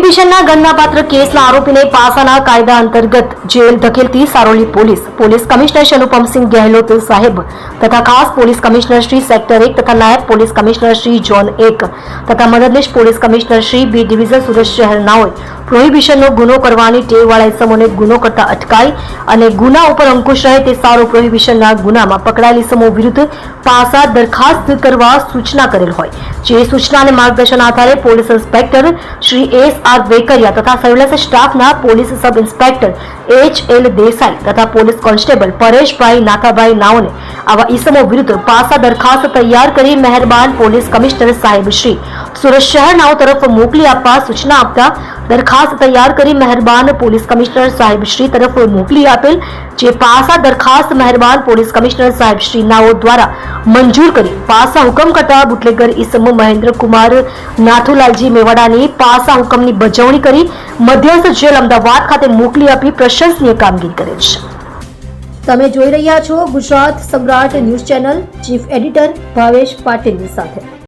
પ્રોહિબિશનના ગણનાપાત્ર કેસના આરોપીને પાસાના કાયદા અંતર્ગત જેલ ધકેલતી સારોલી પોલીસ કમિશનર શ્રી અનુપમસિંહ ગેહલોત સાહેબ તથા ખાસ પોલીસ કમિશનર શ્રી સેક્ટર 1 તથા નાયબ પોલીસ કમિશનર શ્રી ઝોન 1 તથા મદદનીશ police commissioner Shri B division Surat શહેરનાઓએ પ્રોહિબિશનનો ગુનો કરવાની ટેવવાળા ઇસમોને ગુનો કરતા અટકાઈ અને ગુના ઉપર અંકુશ રહે તે સારો પ્રોહિબિશનના ગુનામાં પકડાયેલ ઇસમો વિરુદ્ધ પાસા દરખાસ્ત કરવા સૂચના કરેલ હોય જે સૂચના અને માર્ગદર્શન આધારે પોલીસ ઇન્સ્પેક્ટર શ્રી એસ.આર. વેકરિયા તથા સર્વેલન્સ સ્ટાફના પોલીસ સબ ઇન્સ્પેક્ટર એચ.એલ. દેસાઈ તથા પોલીસ કોન્સ્ટેબલ પરેશભાઈ નાથાભાઈ નાઓને આવા ઇસમો વિરુદ્ધ પાસા દરખાસ્ત તૈયાર કરી મહેરબાન પોલીસ કમિશનર સાહેબ શ્રી સુરત શહેર નાઓ તરફ મોકલી આપવા સૂચના આપતા દરખાસ્ત તૈયાર કરી મહેરબાન પોલીસ કમિશનર સાહેબ શ્રી તરફ મોકલી આપેલ જે પાસા દરખાસ્ત મહેરબાન પોલીસ કમિશનર સાહેબ શ્રી નાઓ દ્વારા મંજૂર કરી પાસા હુકમ કરતા બુટલેગર ઇસમ મહેન્દ્રકુમાર નાથુલાલજી મેવાડાની પાસા હુકમની બજવણી કરી મધ્યસ્થ જેલ અમદાવાદ ખાતે મોકલી આપી પ્રશંસનીય કામગીરી કરેલ છે. તમે જોઈ રહ્યા છો ગુજરાત સમ્રાટ news channel, chief editor Bhavesh પાટીલની સાથે.